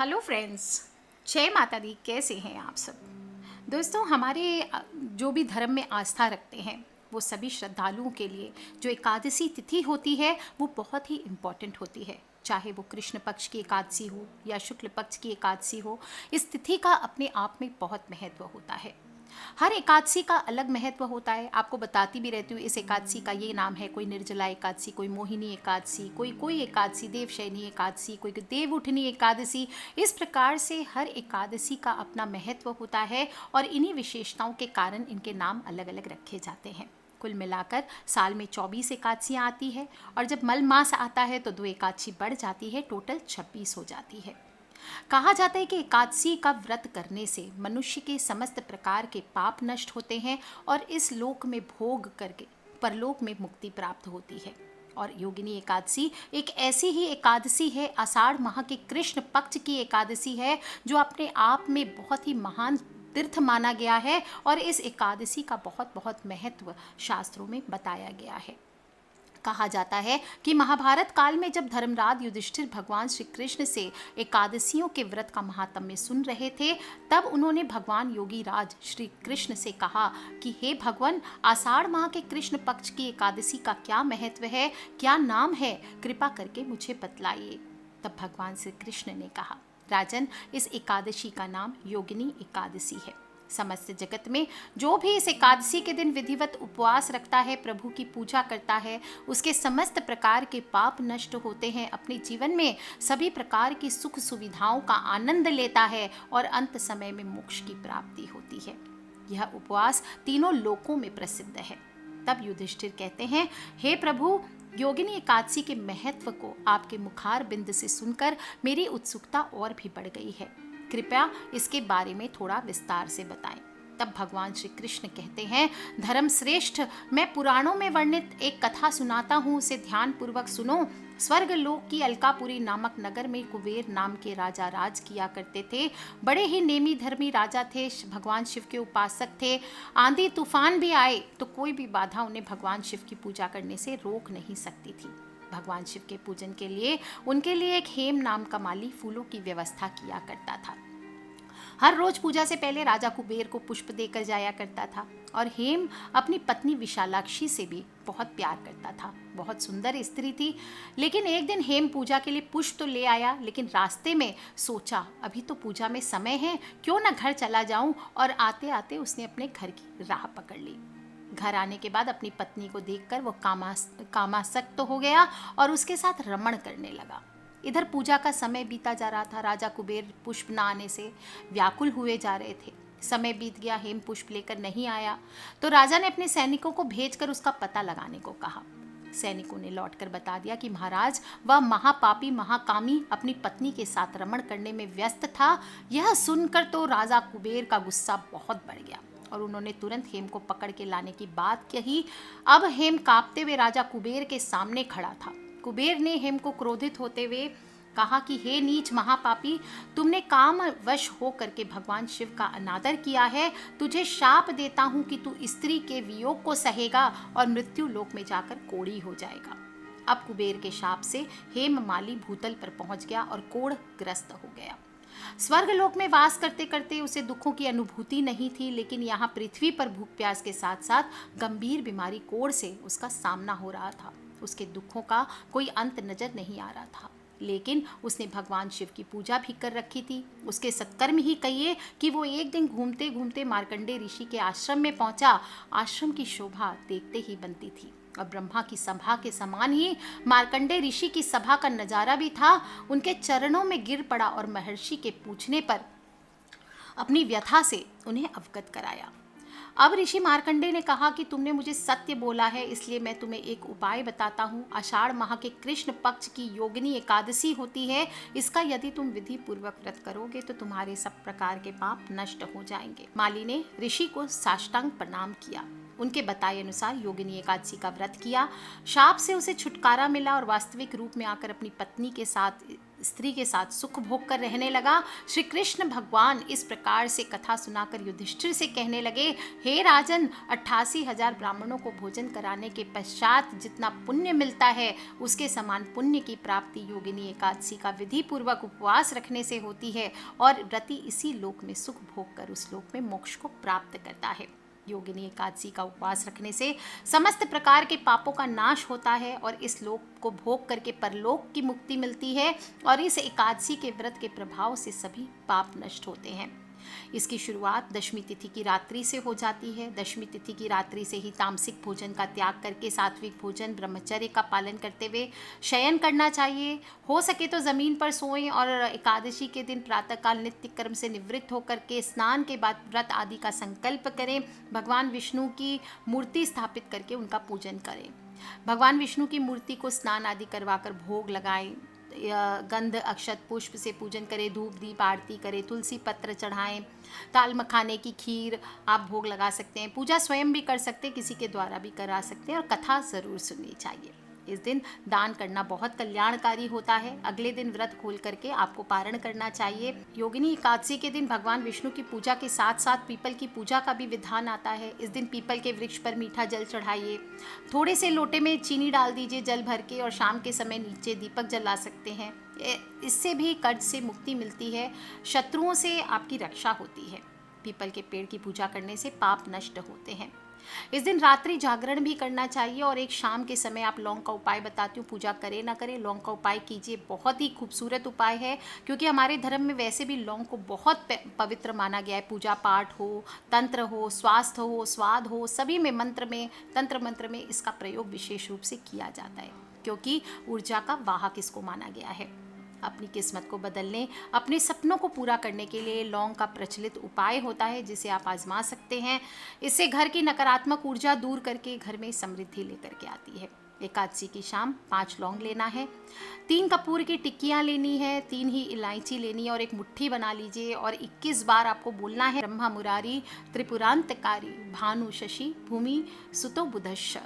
Hello friends, जय माता दी। कैसे हैं आप सब? दोस्तों, हमारे जो भी धर्म में आस्था रखते हैं वो सभी श्रद्धालुओं के लिए जो एकादशी तिथि होती है वो बहुत ही इम्पॉर्टेंट होती है। चाहे वो कृष्ण पक्ष की एकादशी हो या शुक्ल पक्ष की एकादशी हो, इस तिथि का अपने आप में बहुत महत्व होता है। हर एकादशी का अलग महत्व होता है। आपको बताती भी रहती हूँ, इस एकादशी का ये नाम है, कोई निर्जला एकादशी, कोई मोहिनी एकादशी, कोई एकादशी, देवशयनी एकादशी, कोई देव उठनी एकादशी। इस प्रकार से हर एकादशी का अपना महत्व होता है और इन्हीं विशेषताओं के कारण इनके नाम अलग अलग रखे जाते हैं। कुल मिलाकर साल में 24 एकादशियाँ आती है और जब मल मास आता है तो 2 एकादशी बढ़ जाती है, टोटल 26 हो जाती है। कहा जाता है कि एकादशी का व्रत करने से मनुष्य के समस्त प्रकार के पाप नष्ट होते हैं और इस लोक में भोग करके परलोक में मुक्ति प्राप्त होती है। और योगिनी एकादशी एक ऐसी ही एकादशी है, आषाढ़ माह के कृष्ण पक्ष की एकादशी है, जो अपने आप में बहुत ही महान तीर्थ माना गया है और इस एकादशी का बहुत बहुत महत्व शास्त्रों में बताया गया है। कहा जाता है कि महाभारत काल में जब धर्मराज युधिष्ठिर भगवान श्री कृष्ण से एकादशियों के व्रत का महात्म्य सुन रहे थे, तब उन्होंने भगवान योगी राज श्री कृष्ण से कहा कि हे भगवान, आषाढ़ माह के कृष्ण पक्ष की एकादशी का क्या महत्व है, क्या नाम है, कृपा करके मुझे बतलाइए। तब भगवान श्री कृष्ण ने कहा, राजन, इस एकादशी का नाम योगिनी एकादशी है। समस्त जगत में जो भी इस एकादशी के दिन विधिवत उपवास रखता है, प्रभु की पूजा करता है, उसके समस्त प्रकार के पाप नष्ट होते हैं, अपने जीवन में सभी प्रकार की सुख सुविधाओं का आनंद लेता है और अंत समय में मोक्ष की प्राप्ति होती है। यह उपवास तीनों लोकों में प्रसिद्ध है। तब युधिष्ठिर कहते हैं, हे प्रभु, योगिनी एकादशी के महत्व को आपके मुखार बिंद से सुनकर मेरी उत्सुकता और भी बढ़ गई है। कृपया इसके बारे में थोड़ा विस्तार से बताएं। तब भगवान श्री कृष्ण कहते हैं, धर्म श्रेष्ठ, मैं पुराणों में वर्णित एक कथा सुनाता हूँ, उसे ध्यान पूर्वक सुनो। स्वर्ग लोक की अलकापुरी नामक नगर में कुबेर नाम के राजा राज किया करते थे। बड़े ही नेमी धर्मी राजा थे, भगवान शिव के उपासक थे। आंधी तूफान भी आए तो कोई भी बाधा उन्हें भगवान शिव की पूजा करने से रोक नहीं सकती थी। भगवान शिव के पूजन के लिए उनके लिए एक हेम नाम का माली फूलों की व्यवस्था किया करता था। हर रोज पूजा से पहले राजा कुबेर को पुष्प देकर जाया करता था और हेम अपनी पत्नी विशालाक्षी से भी बहुत प्यार करता था। बहुत सुंदर स्त्री थी। लेकिन एक दिन हेम पूजा के लिए पुष्प तो ले आया, लेकिन रास्ते में सोचा अभी तो पूजा में समय है, क्यों ना घर चला जाऊं, और आते आते उसने अपने घर की राह पकड़ ली। घर आने के बाद अपनी पत्नी को देखकर वो कामासक्त हो गया और उसके साथ रमण करने लगा। इधर पूजा का समय बीता जा रहा था। राजा कुबेर पुष्प न आने से व्याकुल हुए जा रहे थे। समय बीत गया, हेम पुष्प लेकर नहीं आया तो राजा ने अपने सैनिकों को भेजकर उसका पता लगाने को कहा। सैनिकों ने लौटकर बता दिया कि महाराज, वह महापापी महाकामी अपनी पत्नी के साथ रमण करने में व्यस्त था। यह सुनकर तो राजा कुबेर का गुस्सा बहुत बढ़ गया और उन्होंने तुरंत हेम को पकड़ के लाने की बात कही। अब हेम कांपते हुए राजा कुबेर के सामने खड़ा था। कुबेर ने हेम को क्रोधित होते हुए कहा कि हे नीच महापापी, तुमने काम वश हो करके भगवान शिव का अनादर किया है। तुझे शाप देता हूँ कि तू स्त्री के वियोग को सहेगा और मृत्यु लोक में जाकर कोढ़ी हो जाएगा। अब कुबेर के शाप से हेम माली भूतल पर पहुंच गया और कोढ़ ग्रस्त हो गया। स्वर्ग लोक में वास करते करते उसे दुखों की अनुभूति नहीं थी, लेकिन यहाँ पृथ्वी पर भूख प्यास के साथ साथ गंभीर बीमारी कोढ़ से उसका सामना हो रहा था। उसके दुखों का कोई अंत नजर नहीं आ रहा था, लेकिन उसने भगवान शिव की पूजा भी कर रखी थी। उसके सत्कर्म ही कहिए कि वो एक दिन घूमते घूमते मार्कंडे ऋषि के आश्रम में पहुंचा। आश्रम की शोभा देखते ही बनती थी और ब्रह्मा की सभा के समान ही मार्कंडे ऋषि की सभा का नजारा भी था। उनके चरणों में गिर पड़ा और महर्षि के पूछने पर अपनी व्यथा से उन्हें अवगत कराया। अब ऋषि मार्कंडे ने कहा कि तुमने मुझे सत्य बोला है, इसलिए मैं तुम्हें एक उपाय बताता हूँ। आषाढ़ माह के कृष्ण पक्ष की योगिनी एकादशी होती है। इसका यदि तुम विधि पूर्वक व्रत करोगे तो तुम्हारे सब प्रकार के पाप नष्ट हो जाएंगे। माली ने ऋषि को साष्टांग प्रणाम किया। उनके बताए अनुसार योगिनी एकादशी का व्रत किया। शाप से उसे छुटकारा मिला और वास्तविक रूप में आकर अपनी पत्नी के साथ स्त्री के साथ सुख भोग कर रहने लगा। श्री कृष्ण भगवान इस प्रकार से कथा सुनाकर युधिष्ठिर से कहने लगे, हे राजन, 88,000 ब्राह्मणों को भोजन कराने के पश्चात जितना पुण्य मिलता है, उसके समान पुण्य की प्राप्ति योगिनी एकादशी का विधि पूर्वक उपवास रखने से होती है, और व्रती इसी लोक में सुख भोग कर उस लोक में मोक्ष को प्राप्त करता है। योगिनी एकादशी का उपवास रखने से समस्त प्रकार के पापों का नाश होता है और इस लोक को भोग करके परलोक की मुक्ति मिलती है, और इस एकादशी के व्रत के प्रभाव से सभी पाप नष्ट होते हैं। इसकी शुरुआत दशमी तिथि की रात्रि से हो जाती है। दशमी तिथि की रात्रि से ही तामसिक भोजन का त्याग करके सात्विक भोजन, ब्रह्मचर्य का पालन करते हुए शयन करना चाहिए। हो सके तो ज़मीन पर सोएं और एकादशी के दिन प्रातःकाल नित्य कर्म से निवृत्त होकर के स्नान के बाद व्रत आदि का संकल्प करें। भगवान विष्णु की मूर्ति स्थापित करके उनका पूजन करें। भगवान विष्णु की मूर्ति को स्नान आदि करवाकर भोग लगाएं, गंध अक्षत पुष्प से पूजन करें, धूप दीप आरती करें, तुलसी पत्र चढ़ाएं, ताल मखाने की खीर आप भोग लगा सकते हैं। पूजा स्वयं भी कर सकते हैं, किसी के द्वारा भी करा सकते हैं, और कथा ज़रूर सुननी चाहिए। इस दिन दान करना बहुत कल्याणकारी होता है। अगले दिन व्रत खोल करके आपको पारण करना चाहिए। योगिनी एकादशी के दिन भगवान विष्णु की पूजा के साथ साथ पीपल की पूजा का भी विधान आता है। इस दिन पीपल के वृक्ष पर मीठा जल चढ़ाइए, थोड़े से लोटे में चीनी डाल दीजिए जल भर के, और शाम के समय नीचे दीपक जला सकते हैं। इससे भी कर्ज से मुक्ति मिलती है, शत्रुओं से आपकी रक्षा होती है। पीपल के पेड़ की पूजा करने से पाप नष्ट होते हैं। इस दिन रात्रि जागरण भी करना चाहिए, और एक शाम के समय आप लौंग का उपाय बताती हूँ, पूजा करें ना करें लौंग का उपाय कीजिए। बहुत ही खूबसूरत उपाय है, क्योंकि हमारे धर्म में वैसे भी लौंग को बहुत पवित्र माना गया है। पूजा पाठ हो, तंत्र हो, स्वास्थ्य हो, स्वाद हो, सभी में तंत्र मंत्र में इसका प्रयोग विशेष रूप से किया जाता है, क्योंकि ऊर्जा का वाहक इसको माना गया है। अपनी किस्मत को बदलने, अपने सपनों को पूरा करने के लिए लौंग का प्रचलित उपाय होता है, जिसे आप आजमा सकते हैं। इससे घर की नकारात्मक ऊर्जा दूर करके घर में समृद्धि लेकर के आती है। एकादशी की शाम 5 लौंग लेना है, 3 कपूर की टिक्कियाँ लेनी है, 3 ही इलायची लेनी है और एक मुट्ठी बना लीजिए, और 21 बार आपको बोलना है, ब्रह्मा मुरारी त्रिपुरांतकारी भानु शशि भूमि सुतो बुधश्च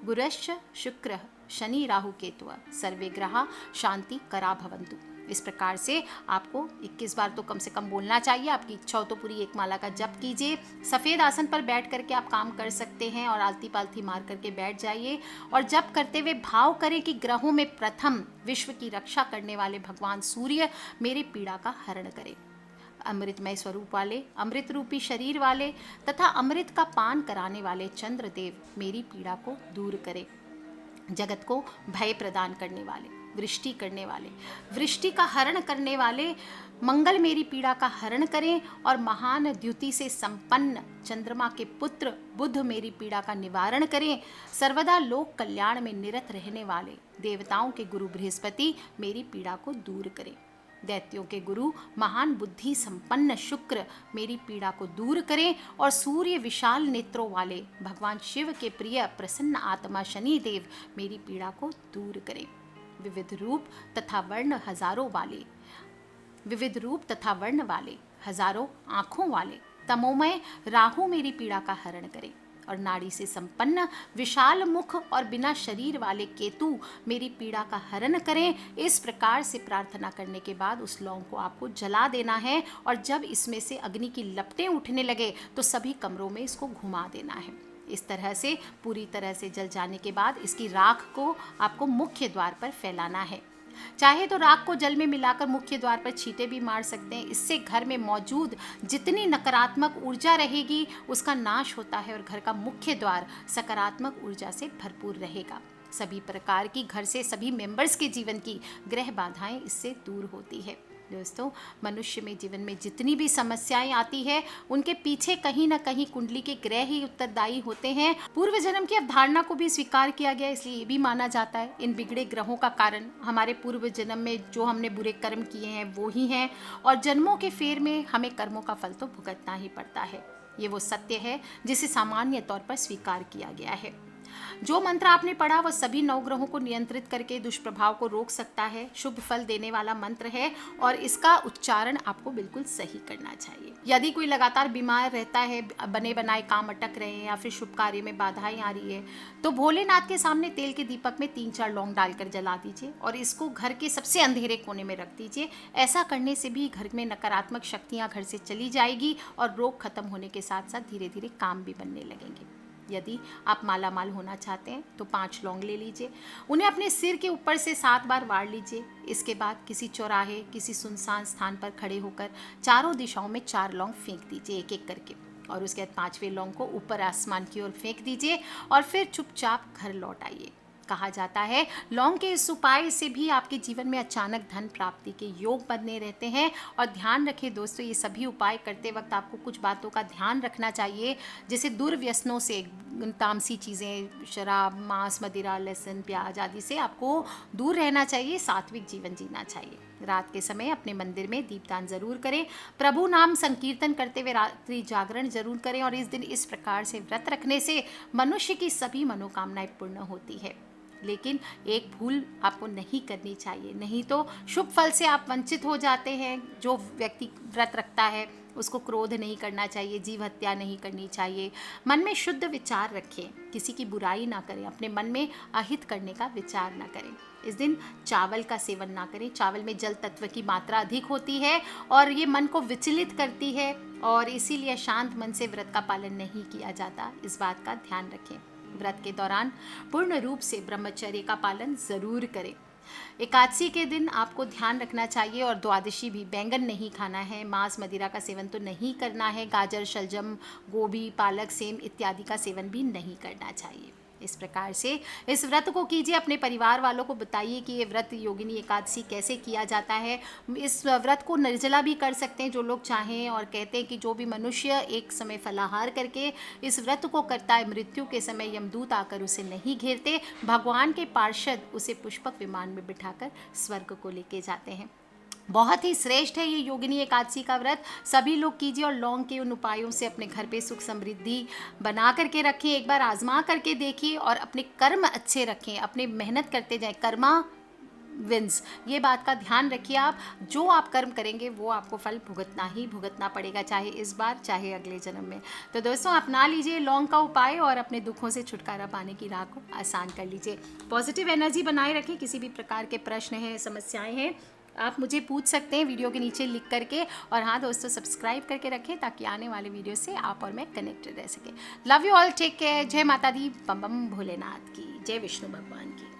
गुरश्च शुक्र शनि राहु केतु सर्वे ग्रहा शांति करा भवंतु। इस प्रकार से आपको 21 बार तो कम से कम बोलना चाहिए। आपकी इच्छा हो तो पूरी एक माला का जप कीजिए। सफ़ेद आसन पर बैठ करके आप काम कर सकते हैं, और आलती पालती मार करके बैठ जाइए, और जप करते हुए भाव करें कि ग्रहों में प्रथम विश्व की रक्षा करने वाले भगवान सूर्य मेरी पीड़ा का हरण करें। अमृतमय स्वरूप वाले, अमृत रूपी शरीर वाले तथा अमृत का पान कराने वाले चंद्रदेव मेरी पीड़ा को दूर करें। जगत को भय प्रदान करने वाले, वृष्टि करने वाले, वृष्टि का हरण करने वाले मंगल मेरी पीड़ा का हरण करें, और महान द्युति से संपन्न चंद्रमा के पुत्र बुध मेरी पीड़ा का निवारण करें। सर्वदा लोक कल्याण में निरत रहने वाले देवताओं के गुरु बृहस्पति मेरी पीड़ा को दूर करें। दैत्यों के गुरु महान बुद्धि संपन्न शुक्र मेरी पीड़ा को दूर करें, और सूर्य विशाल नेत्रों वाले भगवान शिव के प्रिय प्रसन्न आत्मा शनि देव मेरी पीड़ा को दूर करें। विविध रूप तथा वर्ण वाले हजारों आँखों वाले तमोमय राहु मेरी पीड़ा का हरण करें, और नाड़ी से संपन्न विशाल मुख और बिना शरीर वाले केतु मेरी पीड़ा का हरण करें। इस प्रकार से प्रार्थना करने के बाद उस लौंग को आपको जला देना है, और जब इसमें से अग्नि की लपटें उठने लगे तो सभी कमरों में इसको घुमा देना है। इस तरह से पूरी तरह से जल जाने के बाद इसकी राख को आपको मुख्य द्वार पर फैलाना है। चाहे तो राख को जल में मिलाकर मुख्य द्वार पर छींटे भी मार सकते हैं। इससे घर में मौजूद जितनी नकारात्मक ऊर्जा रहेगी उसका नाश होता है, और घर का मुख्य द्वार सकारात्मक ऊर्जा से भरपूर रहेगा। सभी प्रकार की घर से सभी मेंबर्स के जीवन की ग्रह बाधाएं इससे दूर होती है। दोस्तों, मनुष्य में जीवन में जितनी भी समस्याएं आती है उनके पीछे कहीं ना कहीं कुंडली के ग्रह ही उत्तरदायी होते हैं। पूर्व जन्म की अवधारणा को भी स्वीकार किया गया, इसलिए ये भी माना जाता है इन बिगड़े ग्रहों का कारण हमारे पूर्व जन्म में जो हमने बुरे कर्म किए हैं वो ही हैं, और जन्मों के फेर में हमें कर्मों का फल तो भुगतना ही पड़ता है। ये वो सत्य है जिसे सामान्य तौर पर स्वीकार किया गया है। जो मंत्र आपने पढ़ा वो सभी नवग्रहों को नियंत्रित करके दुष्प्रभाव को रोक सकता है। शुभ फल देने वाला मंत्र है और इसका उच्चारण आपको बिल्कुल सही करना चाहिए। यदि कोई लगातार बीमार रहता है, बने बनाए काम अटक रहे हैं या फिर शुभ कार्य में बाधाएं आ रही है, तो भोलेनाथ के सामने तेल के दीपक में 3-4 लौंग डालकर जला दीजिए और इसको घर के सबसे अंधेरे कोने में रख दीजिए। ऐसा करने से भी घर में नकारात्मक शक्तियाँ घर से चली जाएगी और रोग खत्म होने के साथ साथ धीरे धीरे काम भी बनने लगेंगे। यदि आप माला माल होना चाहते हैं तो 5 लौंग ले लीजिए, उन्हें अपने सिर के ऊपर से 7 बार वार लीजिए। इसके बाद किसी चौराहे, किसी सुनसान स्थान पर खड़े होकर चारों दिशाओं में 4 लौंग फेंक दीजिए एक एक करके, और उसके बाद 5वें लौंग को ऊपर आसमान की ओर फेंक दीजिए और फिर चुपचाप घर लौट आइए। कहा जाता है लौंग के इस उपाय से भी आपके जीवन में अचानक धन प्राप्ति के योग बने रहते हैं। और ध्यान रखें दोस्तों, ये सभी उपाय करते वक्त आपको कुछ बातों का ध्यान रखना चाहिए, जैसे दुर्व्यसनों से, तामसी चीज़ें, शराब, मांस, मदिरा, लहसुन, प्याज आदि से आपको दूर रहना चाहिए। सात्विक जीवन जीना चाहिए। रात के समय अपने मंदिर में दीपदान जरूर करें। प्रभु नाम संकीर्तन करते हुए रात्रि जागरण जरूर करें। और इस दिन इस प्रकार से व्रत रखने से मनुष्य की सभी मनोकामनाएं पूर्ण होती है। लेकिन एक भूल आपको नहीं करनी चाहिए, नहीं तो शुभ फल से आप वंचित हो जाते हैं। जो व्यक्ति व्रत रखता है उसको क्रोध नहीं करना चाहिए, जीव हत्या नहीं करनी चाहिए, मन में शुद्ध विचार रखें, किसी की बुराई ना करें, अपने मन में अहित करने का विचार ना करें। इस दिन चावल का सेवन ना करें। चावल में जल तत्व की मात्रा अधिक होती है और ये मन को विचलित करती है और इसीलिए शांत मन से व्रत का पालन नहीं किया जाता। इस बात का ध्यान रखें। व्रत के दौरान पूर्ण रूप से ब्रह्मचर्य का पालन जरूर करें। एकादशी के दिन आपको ध्यान रखना चाहिए और द्वादशी भी बैंगन नहीं खाना है, मांस मदिरा का सेवन तो नहीं करना है, गाजर, शलजम, गोभी, पालक, सेम इत्यादि का सेवन भी नहीं करना चाहिए। इस प्रकार से इस व्रत को कीजिए। अपने परिवार वालों को बताइए कि ये व्रत योगिनी एकादशी कैसे किया जाता है। इस व्रत को निर्जला भी कर सकते हैं जो लोग चाहें, और कहते हैं कि जो भी मनुष्य एक समय फलाहार करके इस व्रत को करता है, मृत्यु के समय यमदूत आकर उसे नहीं घेरते, भगवान के पार्षद उसे पुष्पक विमान में बिठाकर स्वर्ग को लेके जाते हैं। बहुत ही श्रेष्ठ है ये योगिनी एकादशी का व्रत। सभी लोग कीजिए और लौंग के उन उपायों से अपने घर पे सुख समृद्धि बना करके रखें। एक बार आजमा करके देखिए और अपने कर्म अच्छे रखें, अपने मेहनत करते जाएं। कर्मा विंस, ये बात का ध्यान रखिए। आप जो आप कर्म करेंगे वो आपको फल भुगतना ही भुगतना पड़ेगा, चाहे इस बार चाहे अगले जन्म में। तो दोस्तों, अपना लीजिए लौंग का उपाय और अपने दुखों से छुटकारा पाने की राह को आसान कर लीजिए। पॉजिटिव एनर्जी बनाए रखें। किसी भी प्रकार के प्रश्न हैं, समस्याएं हैं, आप मुझे पूछ सकते हैं वीडियो के नीचे लिख करके। और हाँ दोस्तों, सब्सक्राइब करके रखें ताकि आने वाले वीडियो से आप और मैं कनेक्टेड रह सके। Love you all, take care. जय माता दी, बम बम भोलेनाथ की, जय विष्णु भगवान की।